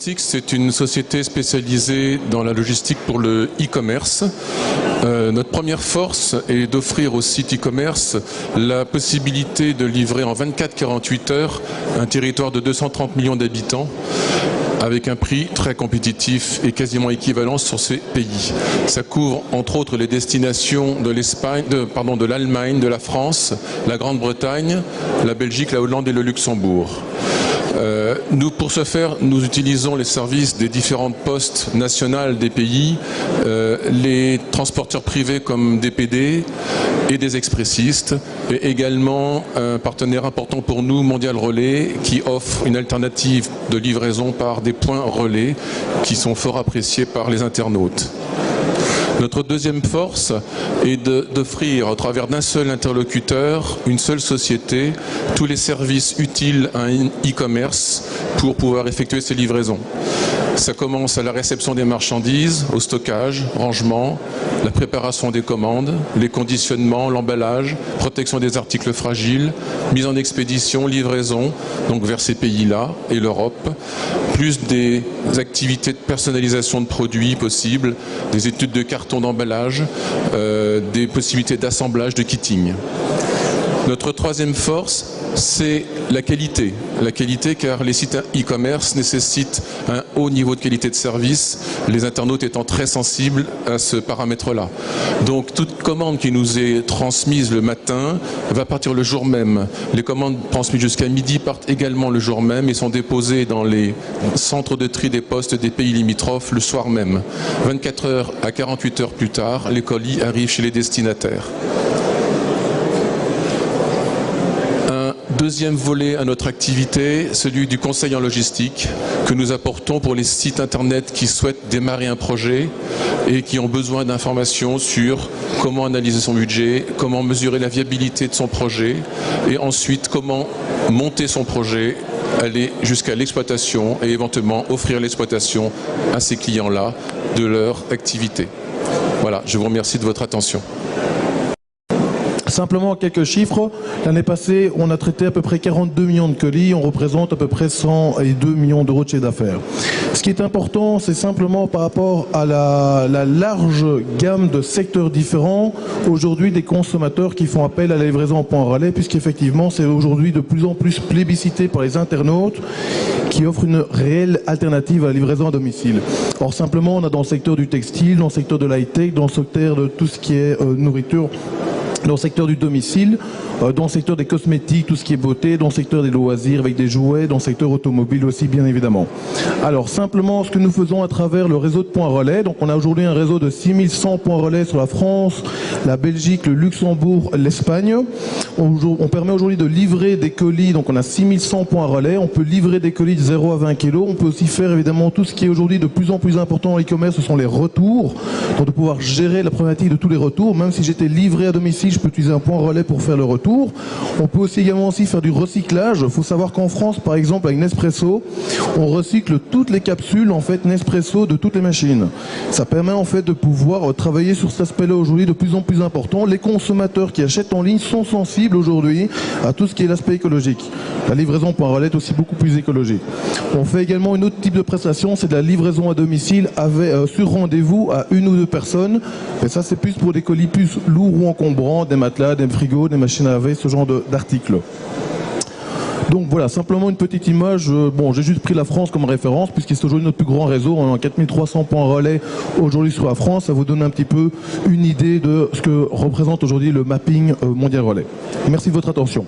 Logistics, c'est une société spécialisée dans la logistique pour le e-commerce. Notre première force est d'offrir au site e-commerce la possibilité de livrer en 24-48 heures un territoire de 230 millions d'habitants avec un prix très compétitif et quasiment équivalent sur ces pays. Ça couvre entre autres les destinations de l'Espagne, de l'Allemagne, de la France, la Grande-Bretagne, la Belgique, la Hollande et le Luxembourg. Nous, pour ce faire, nous utilisons les services des différentes postes nationales des pays, les transporteurs privés comme DPD et des expressistes, et également un partenaire important pour nous, Mondial Relais, qui offre une alternative de livraison par des points relais qui sont fort appréciés par les internautes. Notre deuxième force est d'offrir, au travers d'un seul interlocuteur, une seule société, tous les services utiles à un e-commerce pour pouvoir effectuer ces livraisons. Ça commence à la réception des marchandises, au stockage, rangement, la préparation des commandes, les conditionnements, l'emballage, protection des articles fragiles, mise en expédition, livraison, donc vers ces pays-là et l'Europe, plus des activités de personnalisation de produits possibles, des études de carton d'emballage, des possibilités d'assemblage, de kitting. Notre troisième force, c'est la qualité. La qualité car les sites e-commerce nécessitent un haut niveau de qualité de service, les internautes étant très sensibles à ce paramètre-là. Donc toute commande qui nous est transmise le matin va partir le jour même. Les commandes transmises jusqu'à midi partent également le jour même et sont déposées dans les centres de tri des postes des pays limitrophes le soir même. 24 heures à 48 heures plus tard, les colis arrivent chez les destinataires. Deuxième volet à notre activité, celui du conseil en logistique que nous apportons pour les sites internet qui souhaitent démarrer un projet et qui ont besoin d'informations sur comment analyser son budget, comment mesurer la viabilité de son projet et ensuite comment monter son projet, aller jusqu'à l'exploitation et éventuellement offrir l'exploitation à ces clients-là de leur activité. Voilà, je vous remercie de votre attention. Simplement quelques chiffres. L'année passée, on a traité à peu près 42 millions de colis. On représente à peu près 102 millions d'euros de chiffre d'affaires. Ce qui est important, c'est simplement par rapport à la large gamme de secteurs différents, aujourd'hui des consommateurs qui font appel à la livraison en point relais, puisqu'effectivement, c'est aujourd'hui de plus en plus plébiscité par les internautes qui offrent une réelle alternative à la livraison à domicile. Or, simplement, on a dans le secteur du textile, dans le secteur de l'high-tech, dans le secteur de tout ce qui est nourriture, dans le secteur du domicile, dans le secteur des cosmétiques, tout ce qui est beauté, dans le secteur des loisirs avec des jouets, dans le secteur automobile aussi bien évidemment. Alors simplement ce que nous faisons à travers le réseau de points relais, donc on a aujourd'hui un réseau de 6100 points relais sur la France, la Belgique, le Luxembourg, l'Espagne. On permet aujourd'hui de livrer des colis, donc on a 6100 points relais, on peut livrer des colis de 0 à 20 kg, on peut aussi faire évidemment tout ce qui est aujourd'hui de plus en plus important dans l'e-commerce, ce sont les retours, donc de pouvoir gérer la problématique de tous les retours, même si j'étais livré à domicile, je peux utiliser un point relais pour faire le retour. On peut aussi également faire du recyclage. Il faut savoir qu'en France, par exemple, avec Nespresso, on recycle toutes les capsules en fait Nespresso de toutes les machines. Ça permet en fait de pouvoir travailler sur cet aspect-là aujourd'hui de plus en plus important. Les consommateurs qui achètent en ligne sont sensibles aujourd'hui à tout ce qui est l'aspect écologique. La livraison point relais est aussi beaucoup plus écologique. On fait également une autre type de prestation, c'est de la livraison à domicile sur rendez-vous à une ou deux personnes. Mais ça, c'est plus pour des colis plus lourds ou encombrants, des matelas, des frigos, des machines à laver, ce genre d'articles. Donc voilà, simplement une petite image. Bon, j'ai juste pris la France comme référence puisque c'est aujourd'hui notre plus grand réseau. On a 4300 points relais aujourd'hui sur la France. Ça vous donne un petit peu une idée de ce que représente aujourd'hui le mapping Mondial Relais. Merci de votre attention.